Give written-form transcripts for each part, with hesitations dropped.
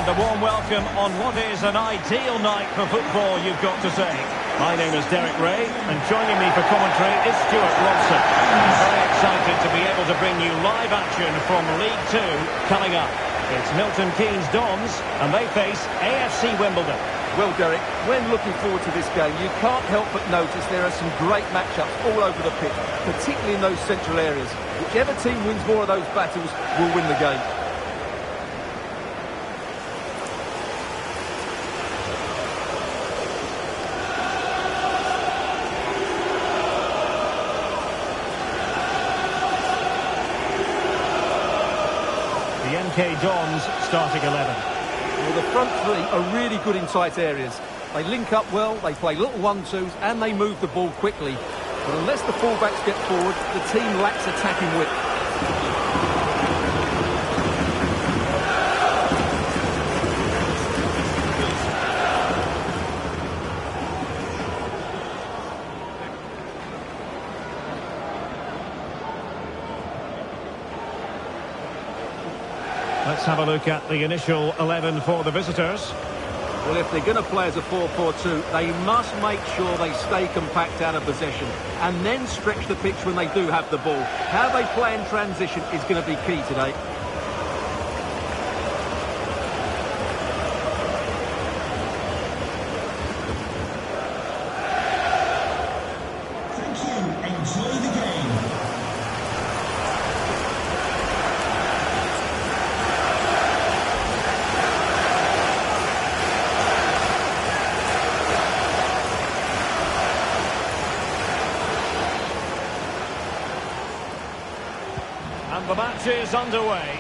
And a warm welcome on what is an ideal night for football, you've got to say. My name is Derek Ray, and joining me for commentary is Stuart Robson. Very excited to be able to bring you live action from League Two coming up. It's Milton Keynes Dons, and they face AFC Wimbledon. Well, Derek, when looking forward to this game, you can't help but notice there are some great matchups all over the pitch, particularly in those central areas. Whichever team wins more of those battles will win the game. The MK Dons starting 11. Well, the front three are really good in tight areas. They link up well, they play little one-twos, and they move the ball quickly. But unless the fullbacks get forward, the team lacks attacking width. Let's have a look at the initial 11 for the visitors. Well, if they're going to play as a 4-4-2, they must make sure they stay compact out of possession and then stretch the pitch when they do have the ball. How they play in transition is going to be key today. Thank you. Enjoy the game. And the match is underway.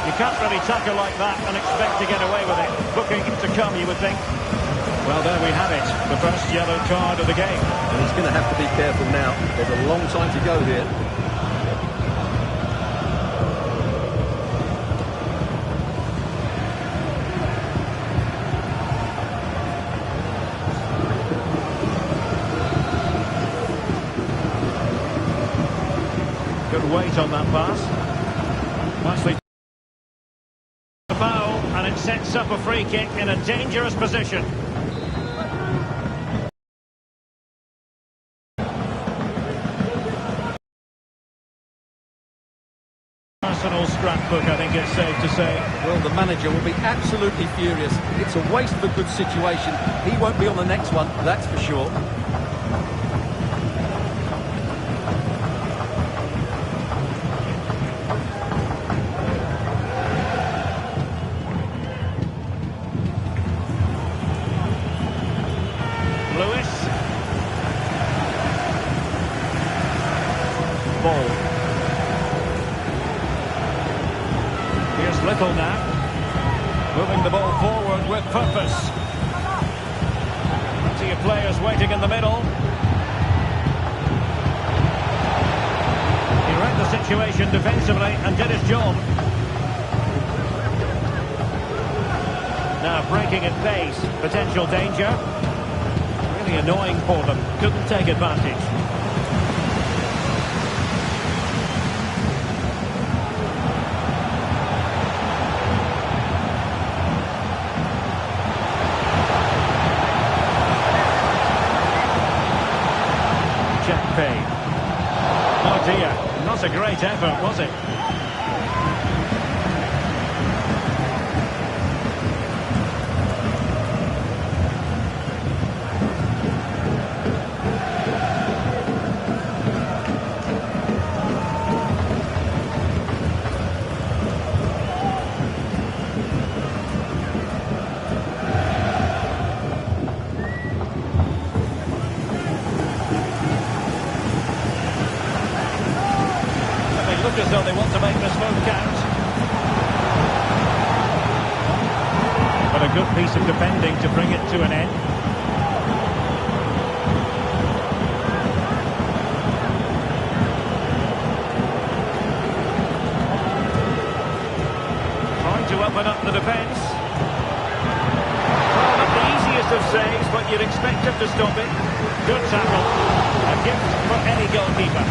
You can't really tackle like that and expect to get away with it. Booking to come, you would think. Well, there we have it. The first yellow card of the game. And he's going to have to be careful now. There's a long time to go here. Good weight on that pass. Nicely. The foul, and it sets up a free kick in a dangerous position. Personal scrapbook, I think it's safe to say. Well, the manager will be absolutely furious. It's a waste of a good situation. He won't be on the next one, that's for sure. Lewis. Ball. Here's Little now. Moving the ball forward with purpose. Plenty of players waiting in the middle. He read the situation defensively and did his job. Now breaking at pace. Potential danger. Really annoying for them. Couldn't take advantage. Jack Payne. Oh dear, not a great effort, was it? Look as though they want to make this move count. But a good piece of defending to bring it to an end. Trying to open up the defence. Well, not the easiest of saves, but you'd expect him to stop it. Good tackle. A gift for any goalkeeper.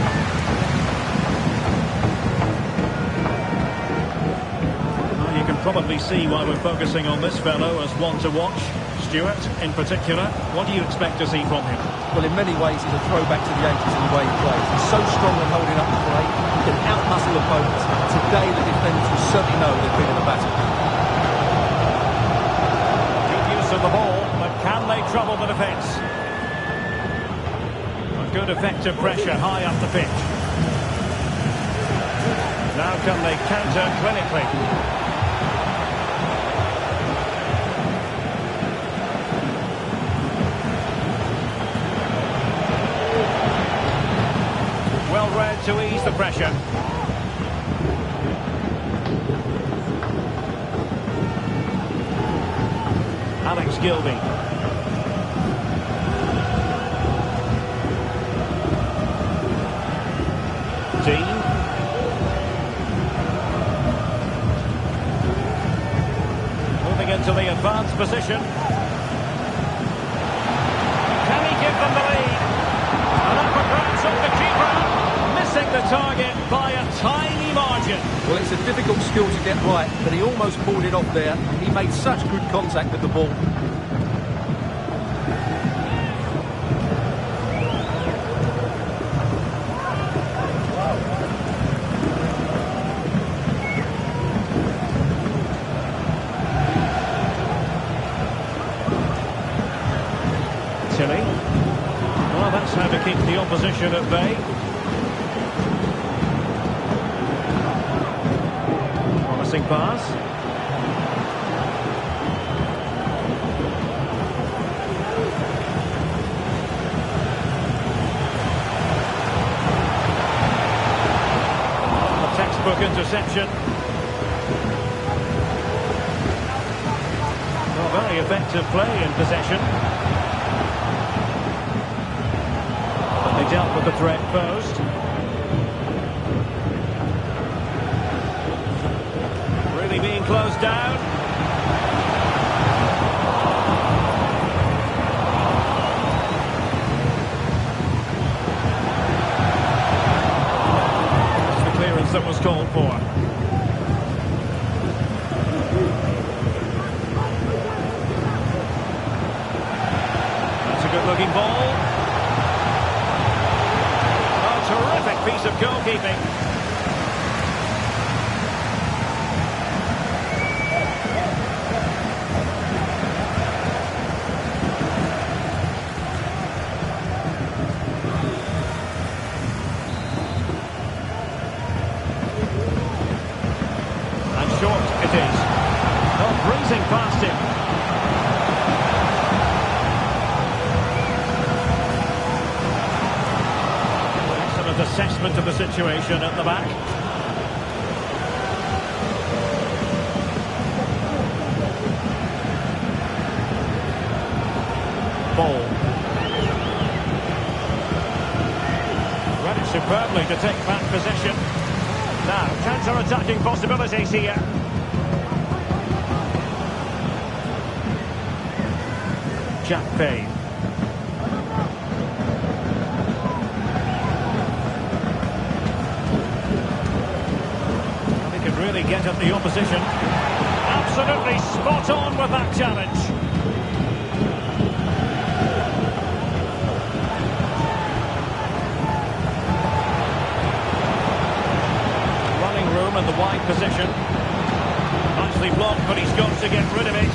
probably see why we're focusing on this fellow as one to watch. Stuart, in particular, what do you expect to see from him? Well, in many ways, he's a throwback to the 80s in the way he plays. He's so strong and holding up the play. He can outmuscle opponents. Today, the defenders will certainly know they've been in a battle. Good use of the ball, but can they trouble the defence? A good effective pressure high up the pitch. Now can they counter clinically? Well read to ease the pressure. Alex Gilby. Dean. Moving into the advanced position. Can he give them the lead? An upper grabs off the keeper. Missing the target by a tiny margin. Well, it's a difficult skill to get right, but he almost pulled it off there. He made such good contact with the ball. Tilly. Well, that's how to keep the opposition at bay. Promising pass. A textbook interception. Well, very effective play in possession. They dealt with the threat posed. Really being closed down. That's the clearance that was called for. That's a good-looking ball. Terrific piece of goalkeeping. And short it is. Not breezing past him. Assessment of the situation at the back. Ball. Read it superbly to take back possession. Now, counter-attacking possibilities here. Jack Payne. Really get at the opposition. Absolutely spot on with that challenge. Running room in the wide position. Nicely blocked, but he's got to get rid of it.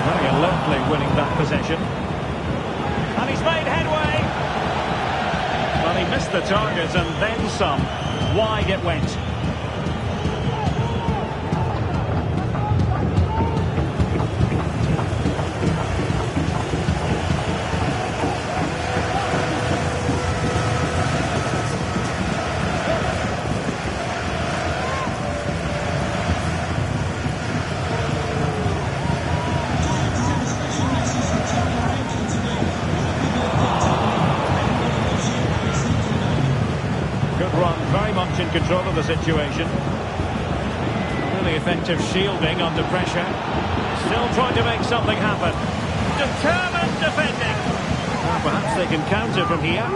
Very alertly winning that possession. And he's made headway. Well, he missed the target and then some. Wide it went. Very much in control of the situation. Really effective shielding under pressure. Still trying to make something happen. Determined defending. Well, perhaps they can counter from here.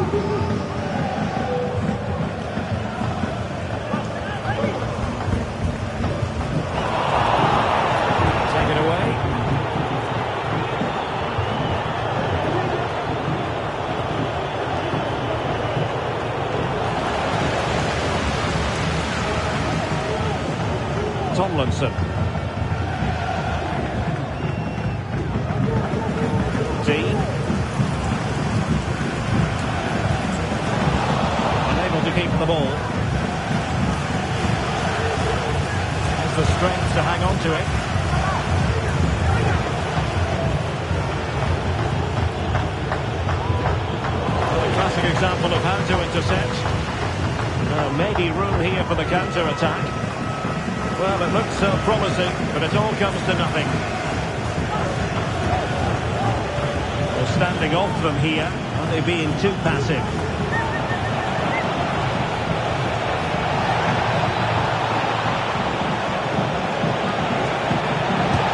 Tomlinson. Dean. Unable to keep the ball. Has the strength to hang on to it. A classic example of how to intercept. Maybe room here for the counter-attack. Well, it looks so promising, but it all comes to nothing. Well, standing off them here, are they being too passive?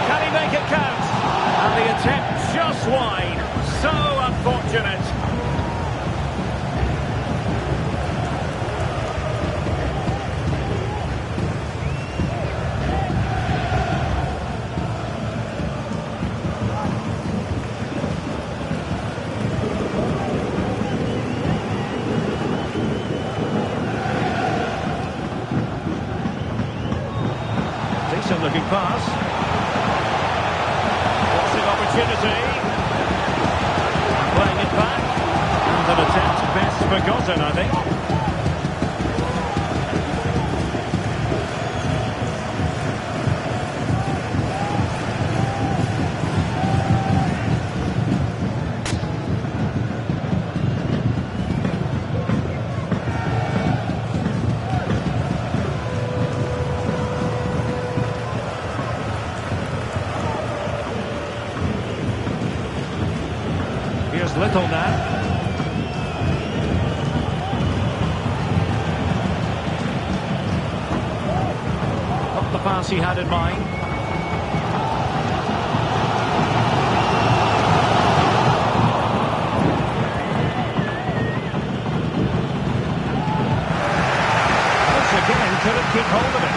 Can he make it count? And the attempt just wide. So unfortunate. Looking pass. Crossing opportunity. Playing it back. And an attempt best forgotten, I think. Here's Little now. Not the pass he had in mind. Once again, couldn't keep hold of it.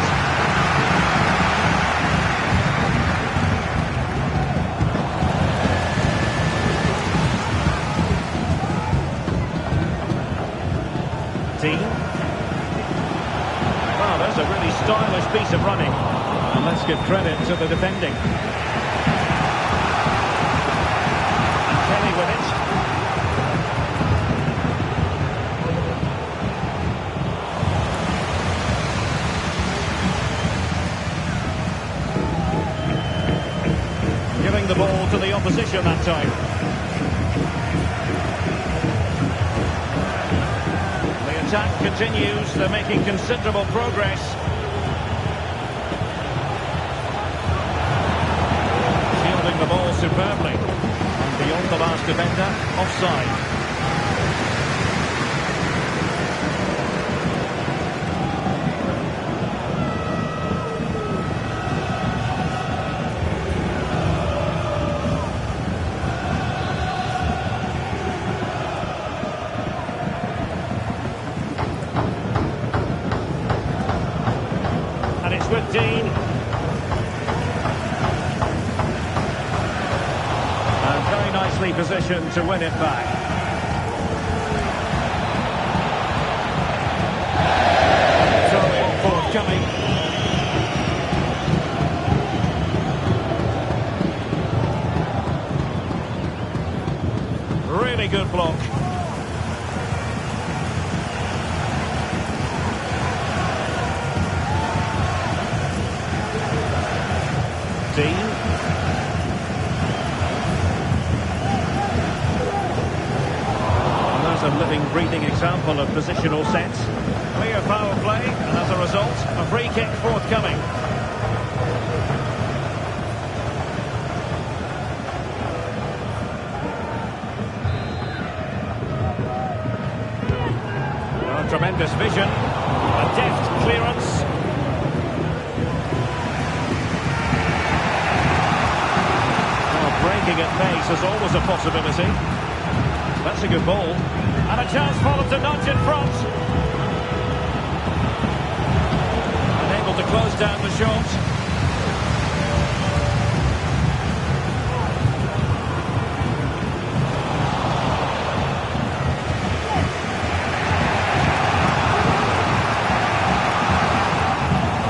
Well, there's a really stylish piece of running. And let's give credit to the defending. And Kelly with it. Giving the ball to the opposition that time. Attack continues. They're making considerable progress. Shielding the ball superbly. And beyond the last defender, offside. With Dean. And very nicely positioned to win it back. Throw-in forthcoming. Really good block. Dean. And there's a living, breathing example of positional sense. Clear power play, and as a result, a free kick forthcoming. Oh, tremendous vision. A deft clearance. Breaking at pace is always a possibility. That's a good ball. And a chance for them to nudge in front. Unable to close down the shot.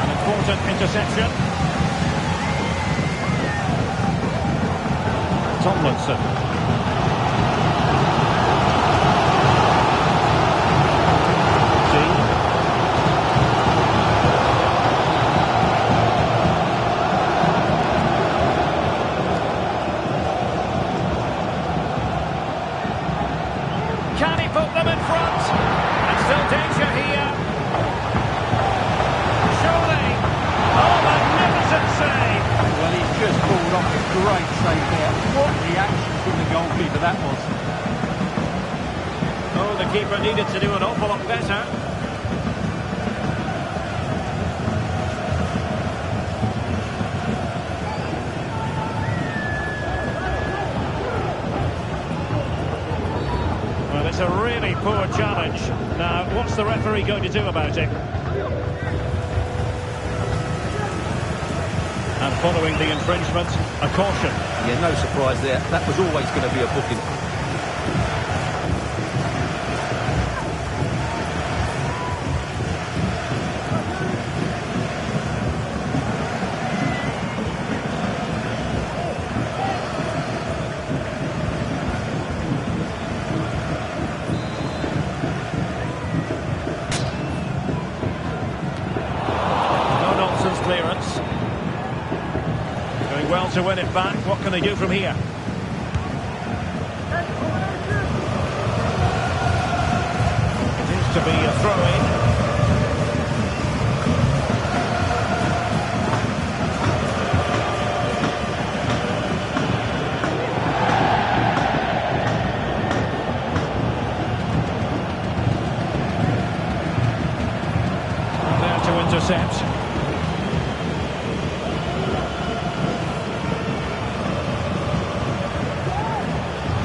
An important interception. Tomlinson. Dean. Can he put them in front? And still danger here. Surely. Oh, magnificent save. Well, he's just pulled off a great save there. What reaction from the goalkeeper that was. Oh, the keeper needed to do an awful lot better. Well, it's a really poor challenge. Now, what's the referee going to do about it? And following the infringement, a caution. Yeah, no surprise there. That was always going to be a booking. No-nonsense clearance. Doing well to win it back. What can they do from here? It is to be a throw-in. There to intercept.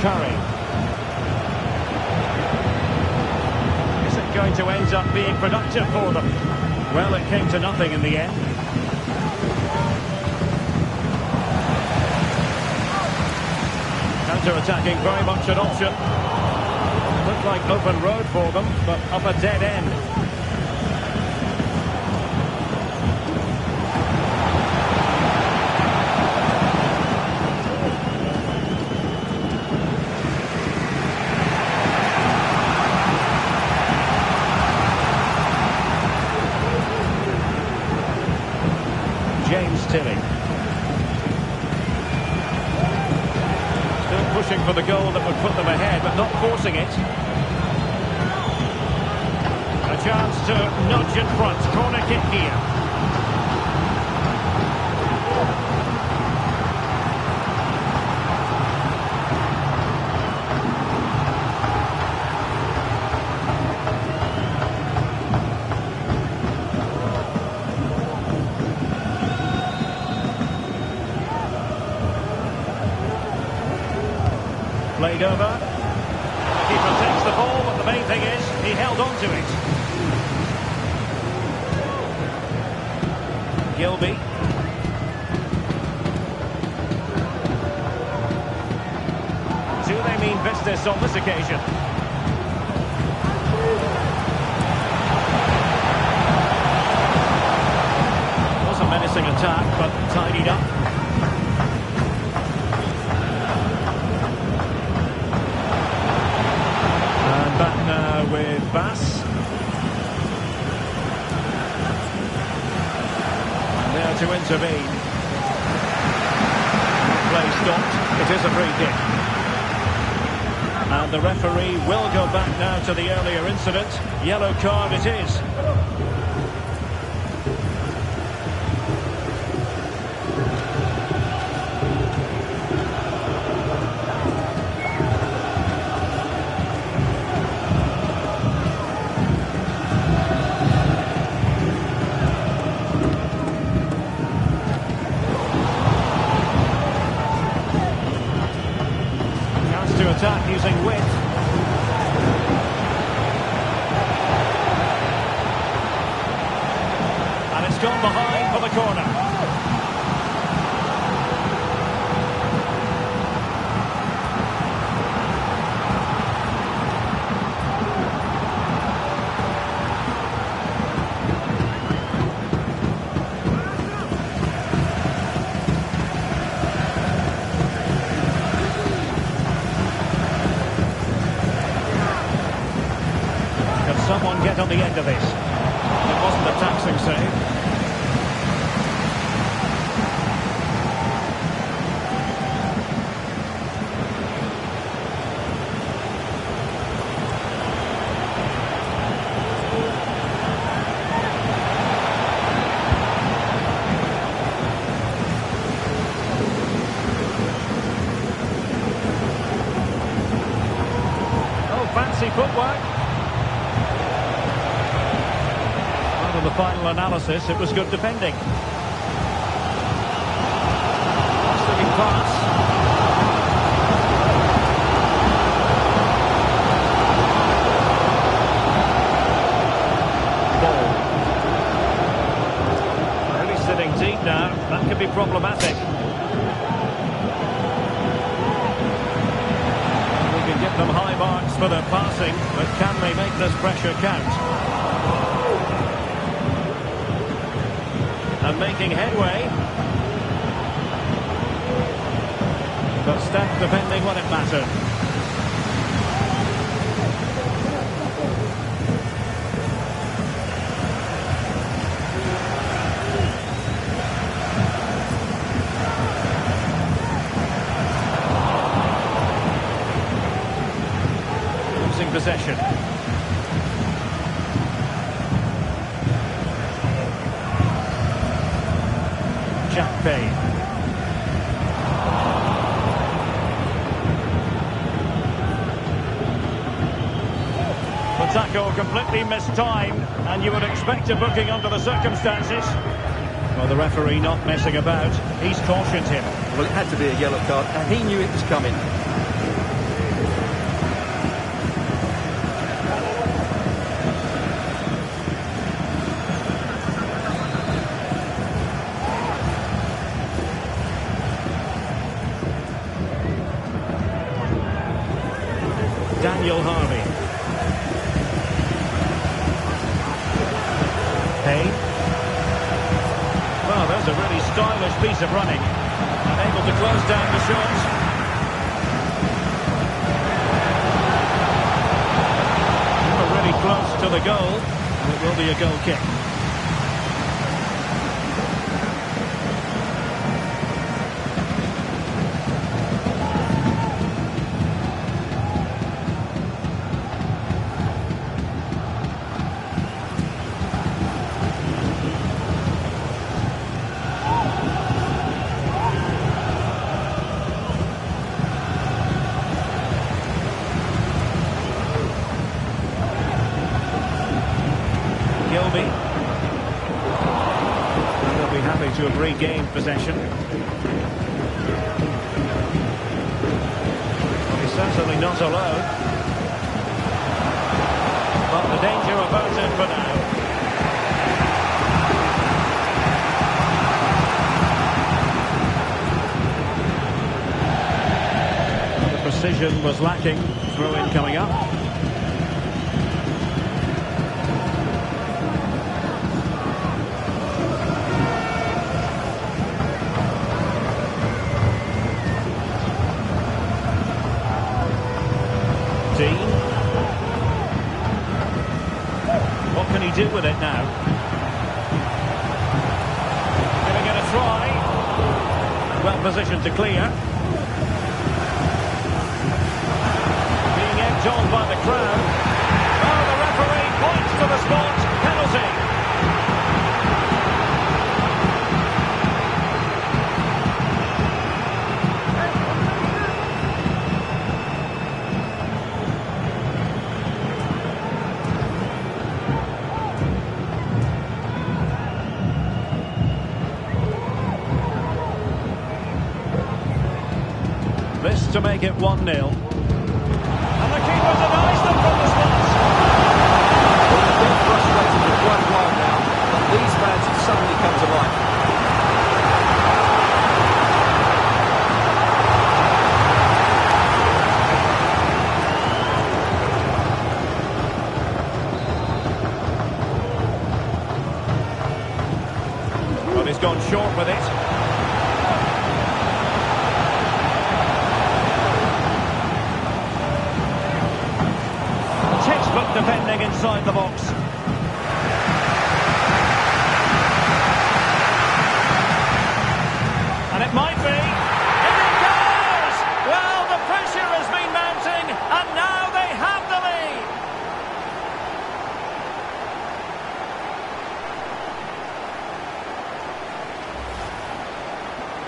Curry. Is it going to end up being productive for them? Well, it came to nothing in the end. Counter-attacking, very much an option. Looked like open road for them, but up a dead end. James Tilly. Still pushing for the goal that would put them ahead, but not forcing it. A chance to nudge in front. Corner kick here. Played over. The keeper takes the ball, but the main thing is he held on to it. Gilby. Do they mean business on this occasion? It was a menacing attack, but tidied up. Back now with Bass. And there to intervene. Play stopped. It is a free kick. And the referee will go back now to the earlier incident. Yellow card it is. To attack using width. someone get on the end of this? It wasn't a taxing save. Fancy footwork. Well, in the final analysis, it was good defending. Looking pass. Ball. Really sitting deep now. That could be problematic. Give them high marks for their passing, but can they make this pressure count? And making headway. But stacked defending when it mattered. Possession. Jack Bay. The tackle completely mistimed, and you would expect a booking under the circumstances. Well, the referee not messing about. He's cautioned him. Well, it had to be a yellow card, and he knew it was coming. Daniel Harvey. Hay. Well, there's a really stylish piece of running. Able to close down the shot. We're really close to the goal. And it will be a goal kick. Gilby. And they'll be happy to have regained possession. Well, he's certainly not alone. But the danger averted for now. The precision was lacking. Throw-in coming up. What can he do with it now? Giving it a try. Well positioned to clear. Being egged on by the crowd. Oh, the referee points to the spot. Penalty. This to make it 1-0. And the keeper denies them from the spot. Well, they've been frustrated for quite a while now, but these fans have suddenly come to life. Well, he's gone short with it. Defense. defending inside the box. And it might be. And it goes! Well, the pressure has been mounting, and now they have the lead.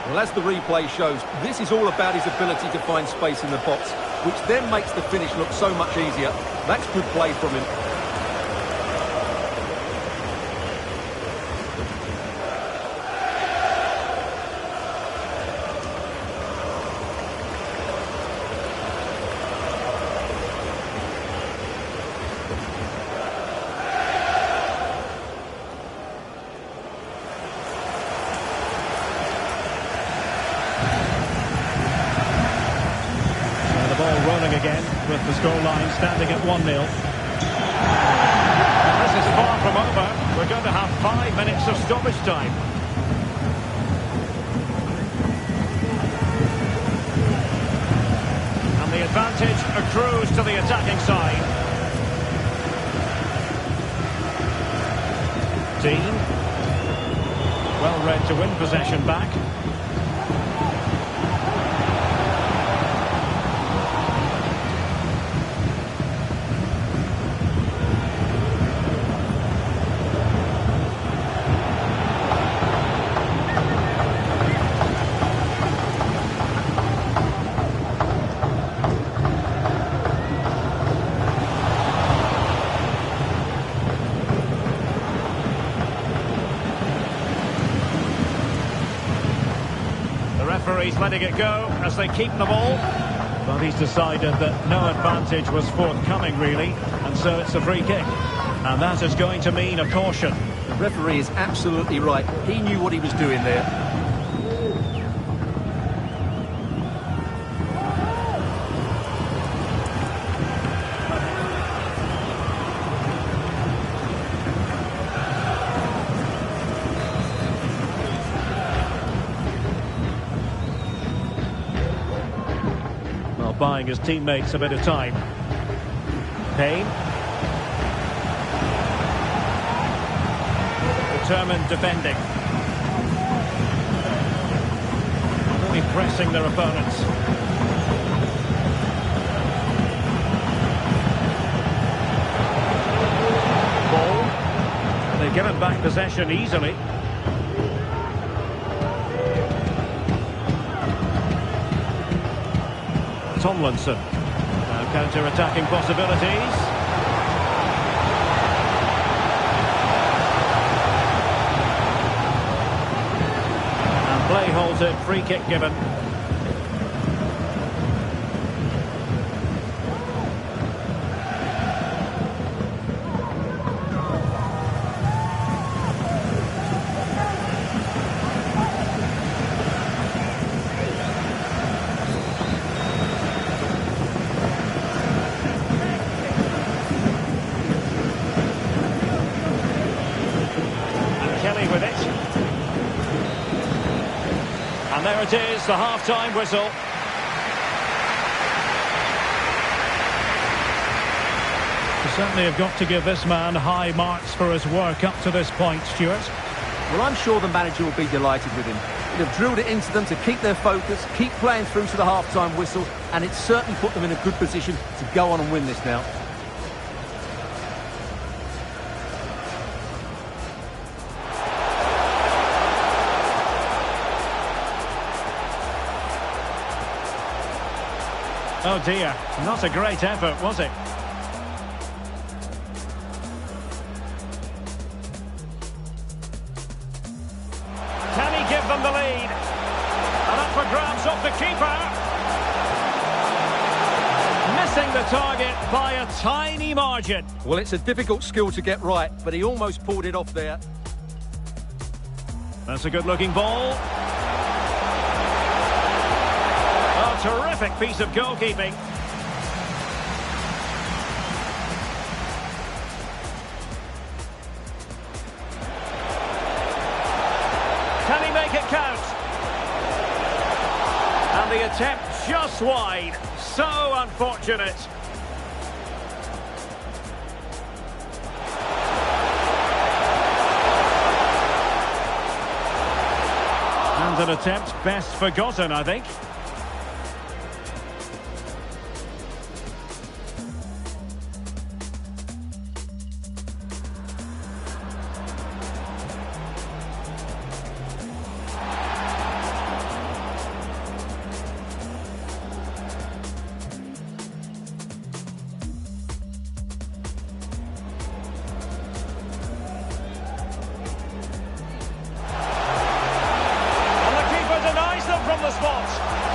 Well, as the replay shows, this is all about his ability to find space in the box, which then makes the finish look so much easier. That's good play from him. Rolling again with the scoreline standing at 1-0. This is far from over. We're going to have 5 minutes of stoppage time. And the advantage accrues to the attacking side. Dean. Well read to win possession back. He's letting it go as they keep the ball. But he's decided that no advantage was forthcoming, really, and so it's a free kick. And that is going to mean a caution. The referee is absolutely right. He knew what he was doing there. Buying his teammates a bit of time. Payne. Determined defending. Really pressing their opponents. Ball. They've given back possession easily. Tomlinson. Now counter-attacking possibilities. And play halted, free kick given. With it. And there it is, the half-time whistle. You certainly have got to give this man high marks for his work up to this point, Stuart. Well, I'm sure the manager will be delighted with him. He'd have drilled it into them to keep their focus, keep playing through to the half-time whistle, and it's certainly put them in a good position to go on and win this now. Oh dear, not a great effort, was it? Can he give them the lead? And up for grabs off the keeper. Missing the target by a tiny margin. Well, it's a difficult skill to get right, but he almost pulled it off there. That's a good-looking ball. Terrific piece of goalkeeping. Can he make it count? And the attempt just wide. So unfortunate. an attempt best forgotten, I think. From the spot.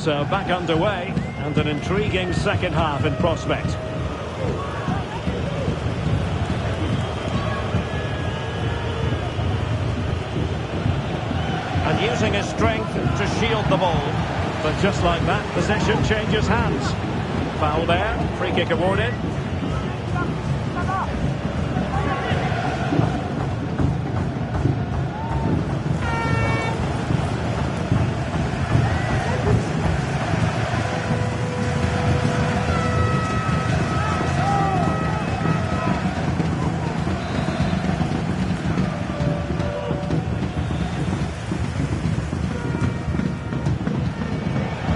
So back underway, and an intriguing second half in prospect. And using his strength to shield the ball. But just like that, possession changes hands. Foul there, free kick awarded.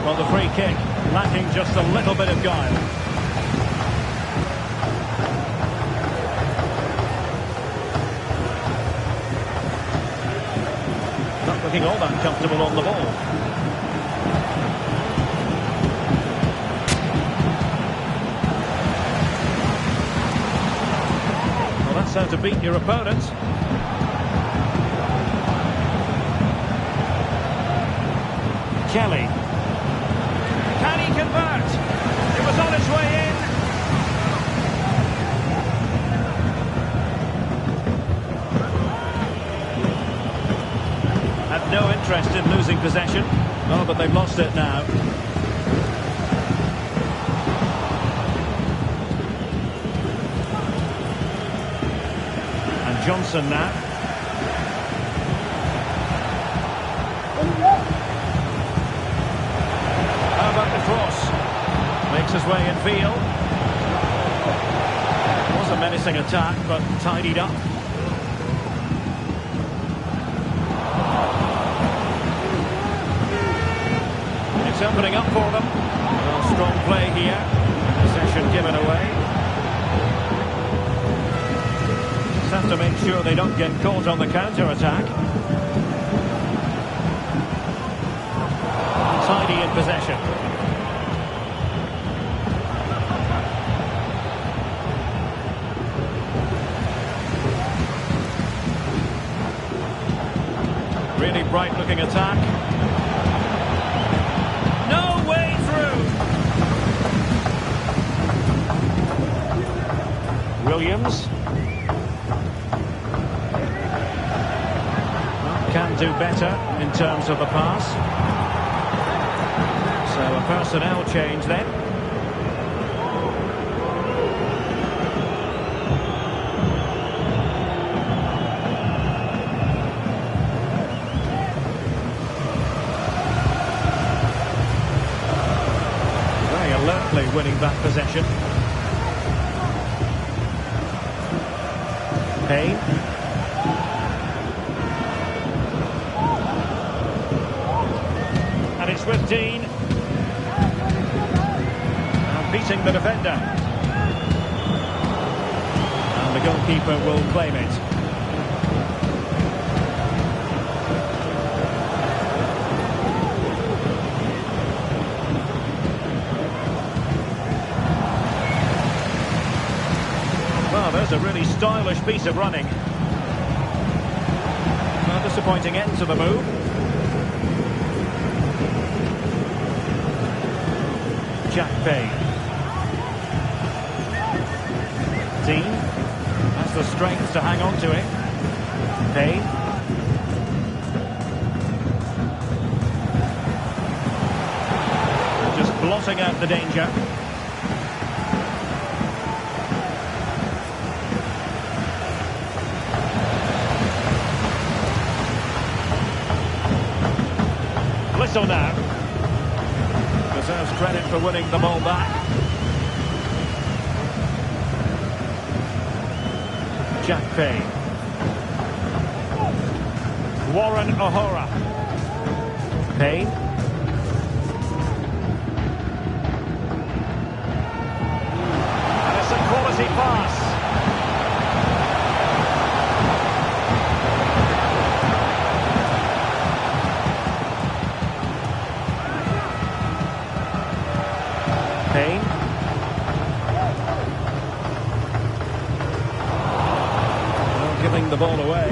Well, the free kick lacking just a little bit of guile. Not looking all that comfortable on the ball. Well, that's how to beat your opponent. Kelly. Can he convert? It was on its way in. Had no interest in losing possession. Oh, but they've lost it now. And Johnson now. Cross makes his way in field. It was a menacing attack, but tidied up. It's opening up for them. Well, strong play here. Possession given away. Just have to make sure they don't get caught on the counter-attack. Tidy in possession. Really bright-looking attack. No way through. Williams. Well, can do better in terms of the pass. So a personnel change then. Alertly winning back possession. Payne. And it's with Dean. And beating the defender. And the goalkeeper will claim it. There's a really stylish piece of running. A disappointing end to the move. Jack Payne. Dean has the strength to hang on to it. Payne. Just blotting out the danger. Whistle now. Deserves credit for winning the ball back. Jack Payne. Warren O'Hara. Payne. And it's a quality pass. Payne. Well, giving the ball away.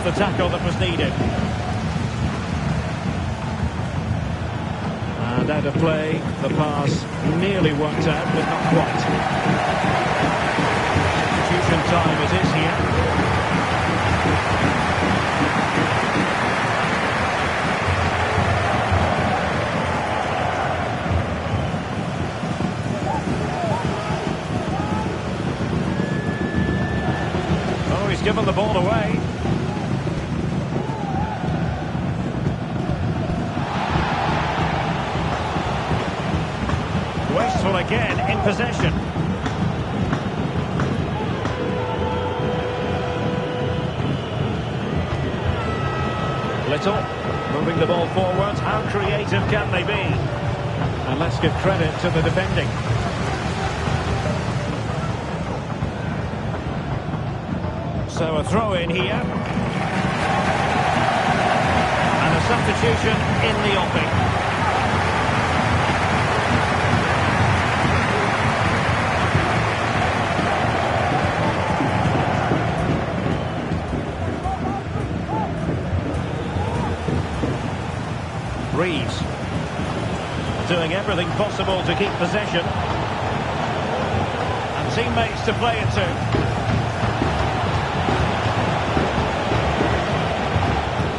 just the tackle that was needed. And out of play, the pass nearly worked out, but not quite. Substitution time it is here. Oh, he's given the ball away. Wasteful again in possession. Little moving the ball forward. How creative can they be? And let's give credit to the defending. So a throw in here. And a substitution in the offing. Reeves doing everything possible to keep possession, and teammates to play it to.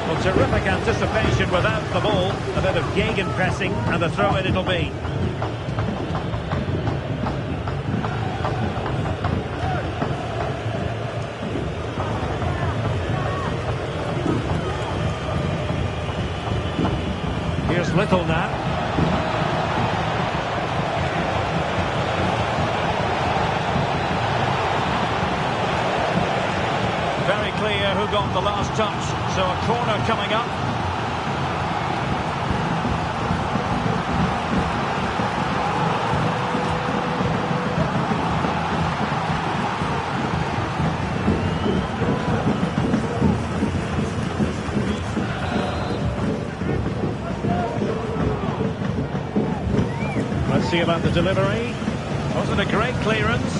Well, terrific anticipation without the ball, a bit of gegenpressing, and a throw in it'll be. Here's Little now. Very clear who got the last touch. So a corner coming up. See about the delivery. Wasn't a great clearance.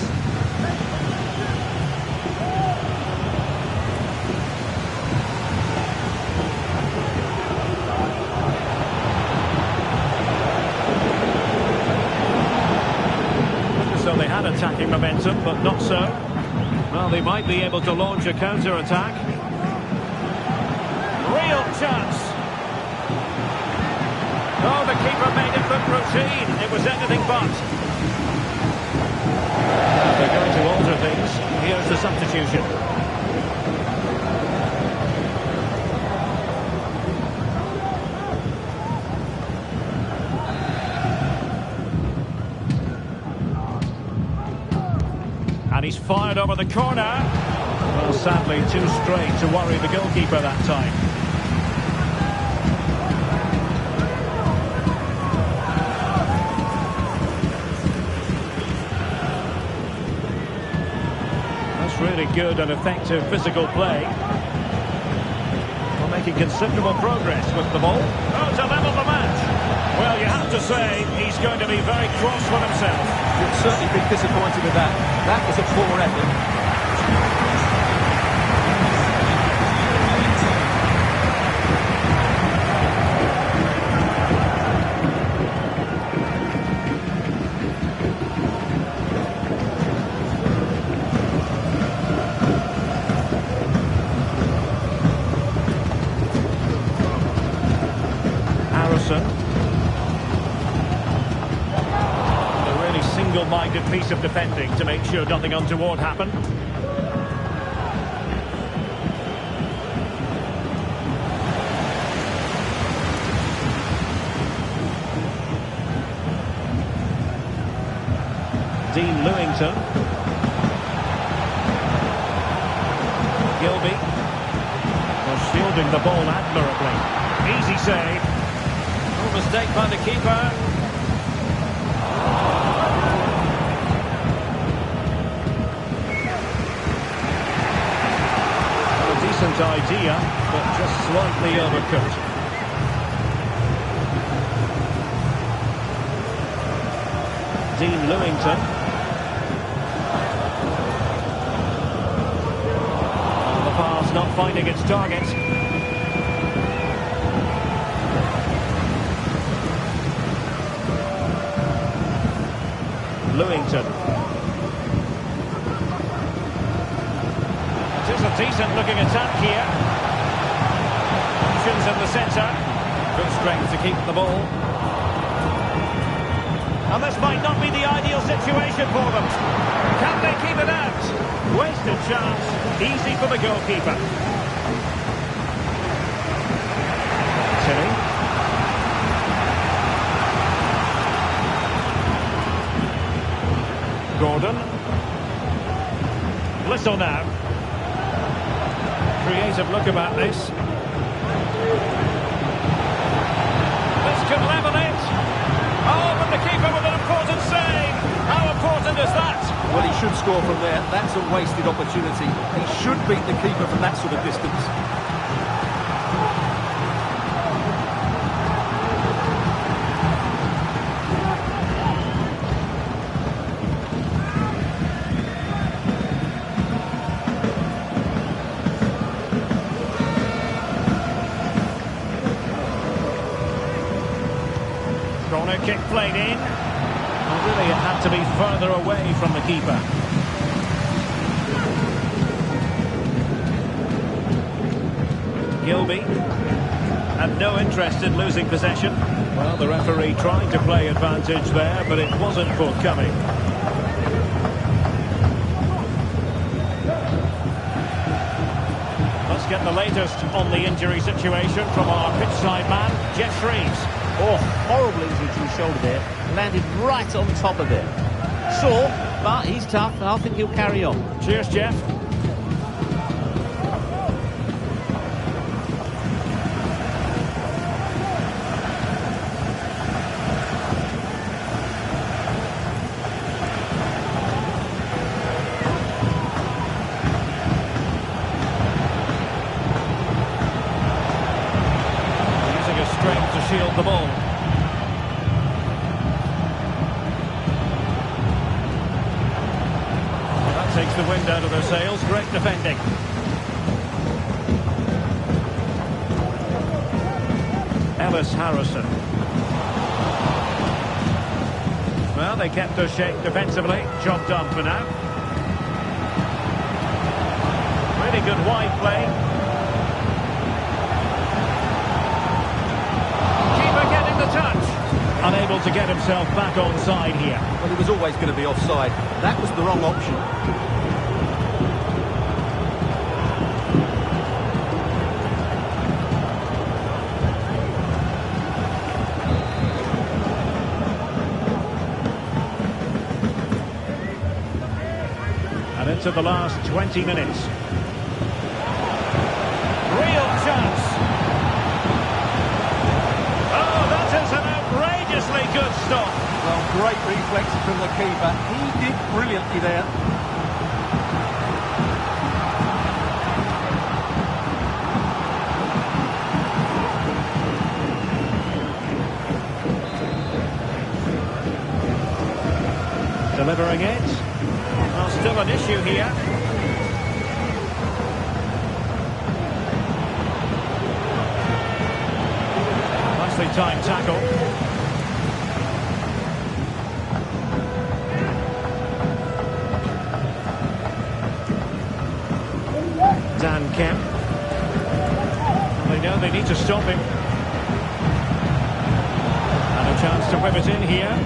So they had attacking momentum, but not so. Well, they might be able to launch a counter-attack. Real chance. Oh, the keeper made it look routine. It was anything but. They're going to alter things. Here's the substitution. And he's fired over the corner. Well, sadly, too straight to worry the goalkeeper that time. Really good and effective physical play. Well, making considerable progress with the ball. Oh, to level the match. Well, you have to say he's going to be very cross with himself. You'll certainly be disappointed with that. That was a poor effort. A really single-minded piece of defending to make sure nothing untoward happened. Dean Lewington. Gilby was shielding the ball admirably. Easy save. No mistake by the keeper. A decent idea, but just slightly overcooked. Dean Lewington. And the pass cross not finding its target. Lewington. It is a decent looking attack here. Options in the centre. Good strength to keep the ball. And this might not be the ideal situation for them. Can they keep it out? Wasted chance. Easy for the goalkeeper. Tilly. Gordon. Blissell now. Creative look about this. This could level it. Oh, but the keeper with an important save. How important is that? Well, he should score from there. That's a wasted opportunity. He should beat the keeper from that sort of distance. Corner kick played in. Well, really, it had to be further away from the keeper. Gilby had no interest in losing possession. Well, the referee tried to play advantage there, but it wasn't forthcoming. Let's get the latest on the injury situation from our pitchside man, Jeff Shreves. Oh, horrible injury to his shoulder there. Landed right on top of it. Sore, but he's tough, and I think he'll carry on. Cheers, Jeff. Using his strength to shield the ball. Takes the wind out of their sails. Great defending. Ellis Harrison. Well, they kept their shape defensively. Job done for now. Really good wide play. Keeper getting the touch. Unable to get himself back onside here. Well, he was always going to be offside. That was the wrong option. And into the last 20 minutes. Real chance. Oh, that is an outrageously good stop. Well, great reflex from the keeper. He did brilliantly there. Delivering it. Well, still an issue here. Nicely timed tackle. Dan Kemp. They know they need to stop him. And a chance to whip it in here.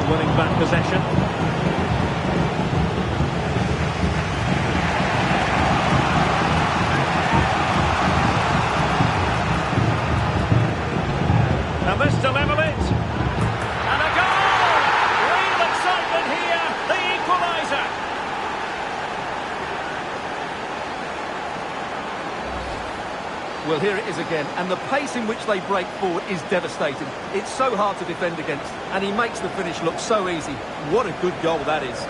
Winning back possession. And this to level it. And a goal! Real excitement here. The equaliser. Well, here it is again, and the pace in which they break forward is devastating. It's so hard to defend against, and he makes the finish look so easy. What a good goal that is.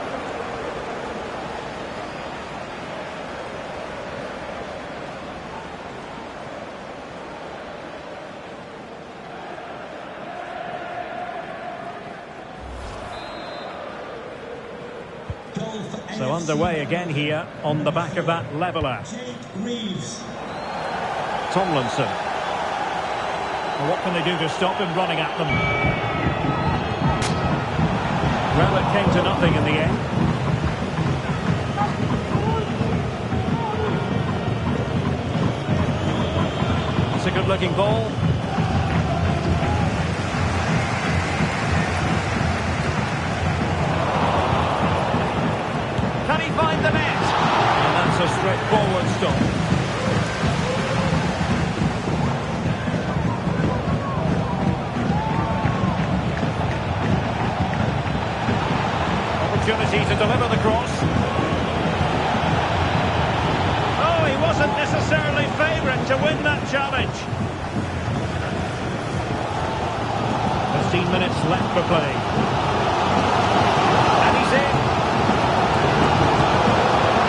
So underway again here on the back of that leveller. Tomlinson. Well, what can they do to stop him running at them? Well, it came to nothing in the end. It's a good-looking ball. Can he find the net? And that's a straightforward stop. Opportunity to deliver the cross. Oh, he wasn't necessarily favourite to win that challenge. 15 minutes left for play. And he's in.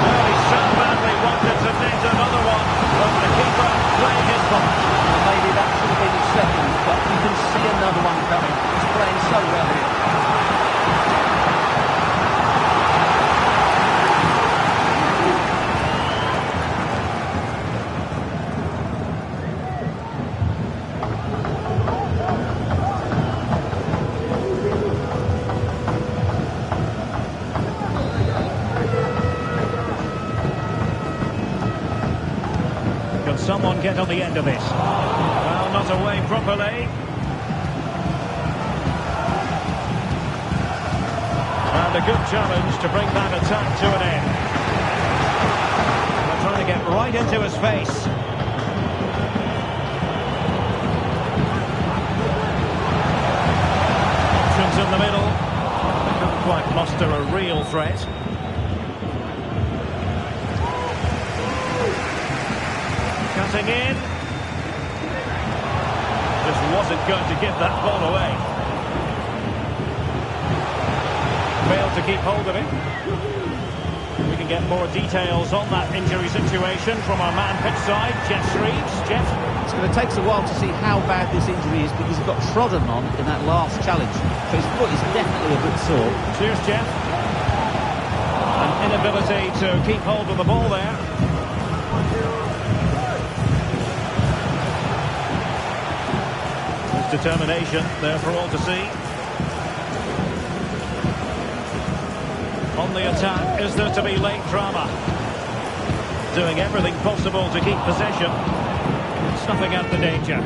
Well, he so badly wanted to net another one, but the keeper playing his part. Maybe that should have been his second, but you can see another one coming. He's playing so well here. Can someone get on the end of this? Well, not away properly. And a good challenge to bring that attack to an end. They're trying to get right into his face. Options in the middle. They couldn't quite muster a real threat. Cutting in. Just wasn't going to give that ball away. Failed to keep hold of it. We can get more details on that injury situation from our man pitch side, Jeff Shreves. Jeff? It's going to take us a while to see how bad this injury is because he got trodden on in that last challenge. So his foot is definitely a bit sore. Cheers, Jeff. An inability to keep hold of the ball there. Determination there for all to see. On the attack, is there to be late drama? Doing everything possible to keep possession. Snuffing out the danger.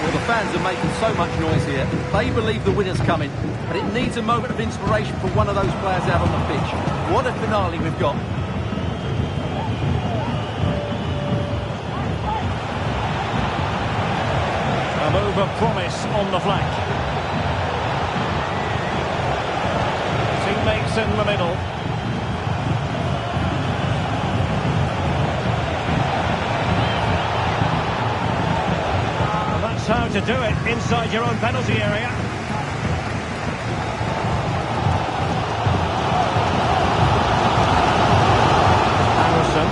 Well, the fans are making so much noise here. They believe the winner's coming, but it needs a moment of inspiration for one of those players out on the pitch. What a finale we've got. Move of promise on the flank. Teammates in the middle. And that's how to do it inside your own penalty area. Harrison.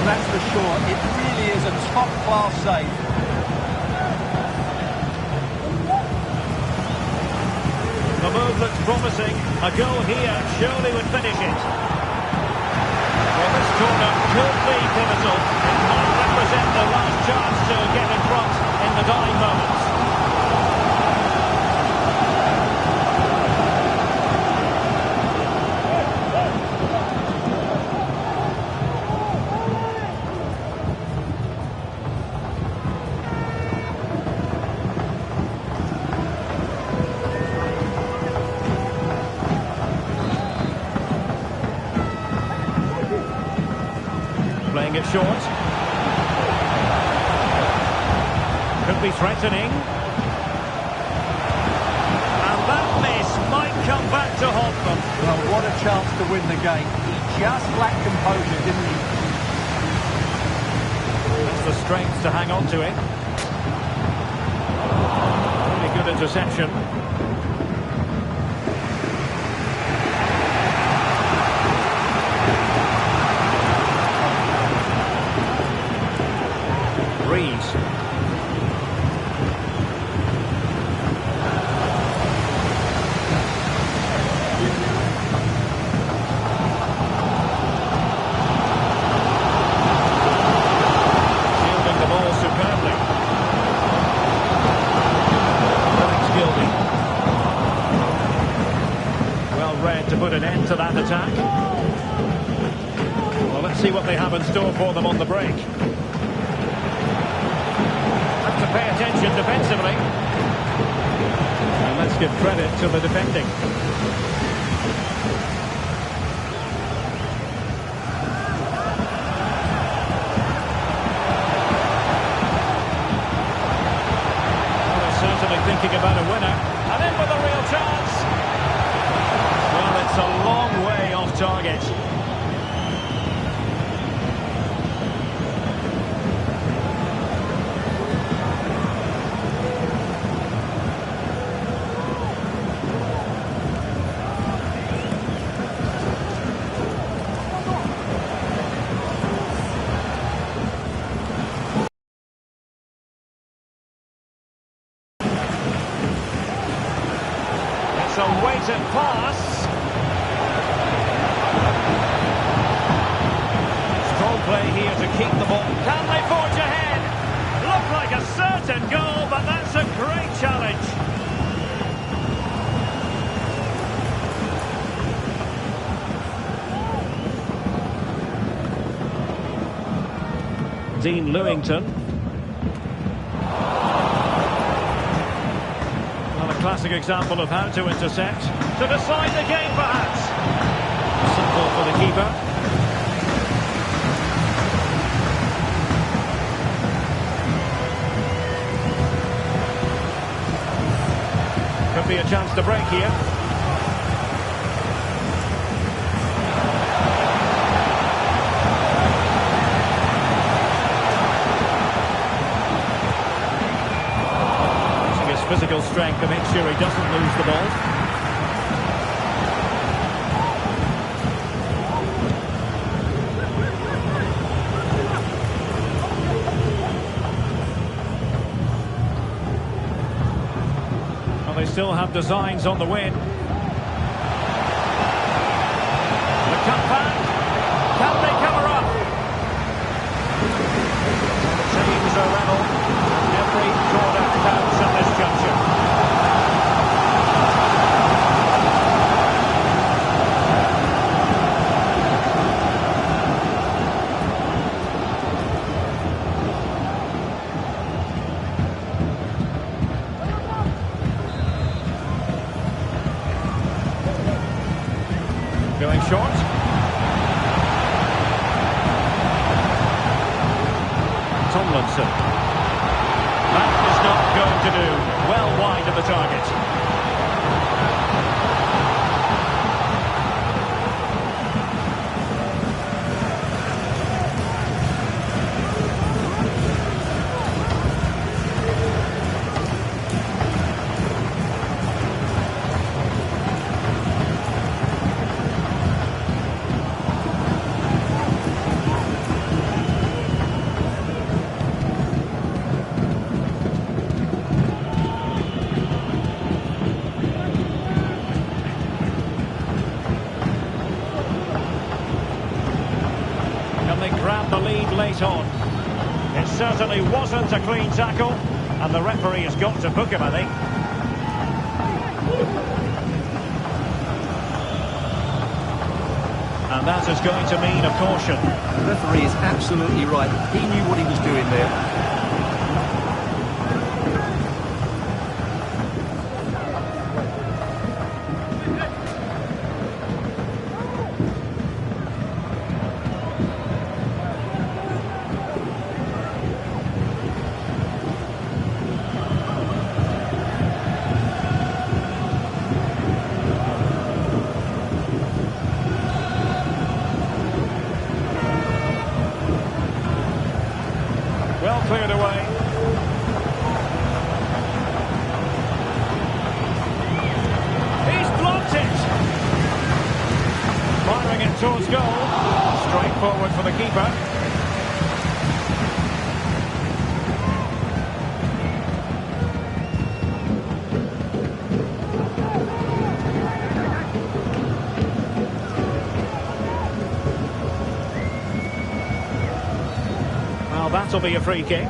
That's for sure. It really is a top-class save. The move looks promising. A goal here surely would finish it. Well, this corner could be pivotal. It might represent the last chance to get in front in the dying moments. Playing it short. Could be threatening. And that miss might come back to haunt them. Well, what a chance to win the game. He just lacked composure, didn't he? That's the strength to hang on to it. Really good interception. freeze. Shielding the ball superbly. Well read to put an end to that attack. Well, let's see what they have in store for them on the break. Have to pay attention defensively. And let's give credit to the defending. Well, they're certainly thinking about a winner. And in with a real chance. Well, it's a long way off target. It's a weighted pass. Strong play here to keep the ball. Can they forge ahead? Looked like a certain goal, but that's a great challenge. Dean Lewington. Classic example of how to intercept. To decide the game, perhaps. Simple for the keeper. Could be a chance to break here. Physical strength to make sure he doesn't lose the ball. Well, they still have designs on the win. The cut back. Can they cover up? The teams are level. Every corner counts at this juncture. Going short. Tomlinson. That is not going to do. Well wide of the target. They grabbed the lead late on. It certainly wasn't a clean tackle, and the referee has got to book him, I think. And that is going to mean a caution. The referee is absolutely right. He knew what he was doing there. Well cleared away. He's blocked it. Firing it towards goal. Straight forward for the keeper. that'll be a free kick.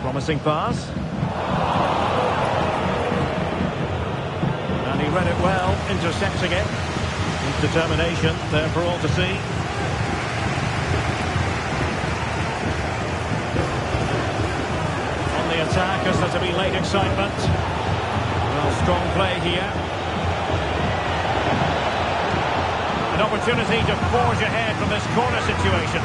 Promising pass. And he read it well, intercepting it. His determination there for all to see. On the attack, as there to be late excitement. Well, strong play here. An opportunity to forge ahead from this corner situation.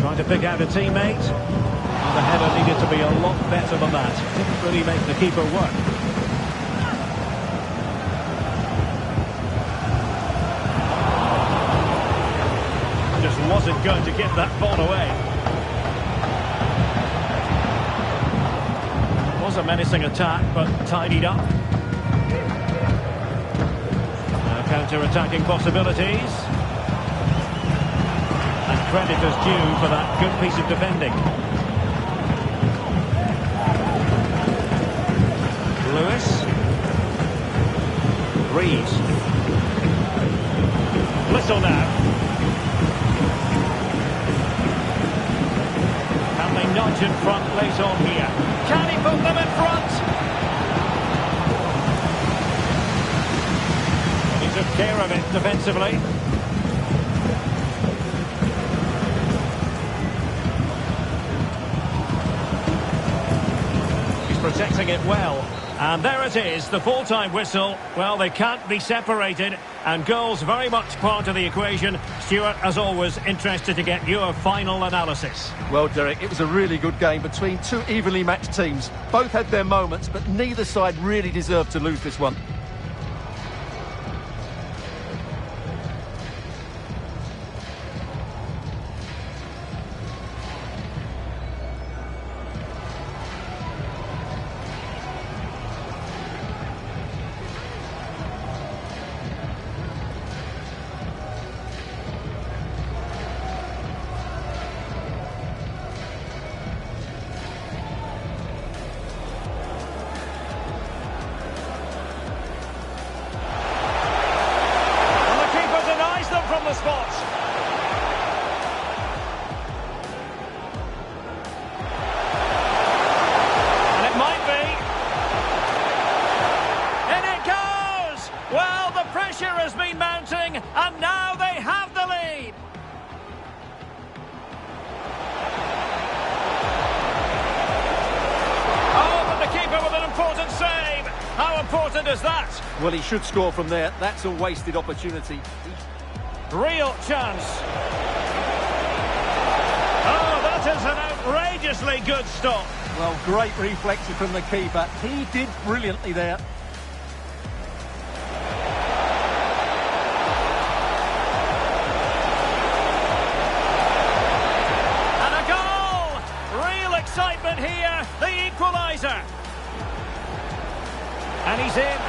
Trying to pick out a teammate. And the header needed to be a lot better than that. Didn't really make the keeper work. Just wasn't going to get that ball away. It was a menacing attack, but tidied up. Now counter-attacking possibilities. Credit is due for that good piece of defending. Lewis. Reeves. Little now. Can they nudge in front late on here? Can he put them in front? He took care of it defensively. Protecting it well, and there it is, the full-time whistle. Well, they can't be separated, and goals very much part of the equation. Stuart, as always, interested to get your final analysis. Well, Derek, it was a really good game between two evenly matched teams. Both had their moments, but neither side really deserved to lose this one. From the spot. And it might be. In it goes! Well, the pressure has been mounting, and now they have the lead. Oh, but the keeper with an important save. How important is that? Well, he should score from there. That's a wasted opportunity. Real chance. Oh, that is an outrageously good stop. Well, great reflection from the keeper. He did brilliantly there. And a goal! Real excitement here. The equaliser. And he's in.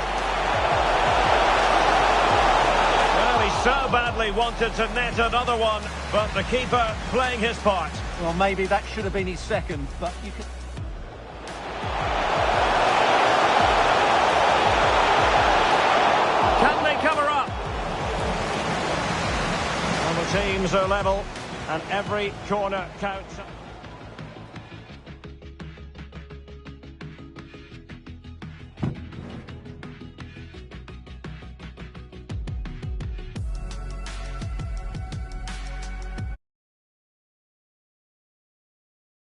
So badly wanted to net another one, but the keeper playing his part. Well, maybe that should have been his second, but you can... Can they cover up? Well, the teams are level, and every corner counts.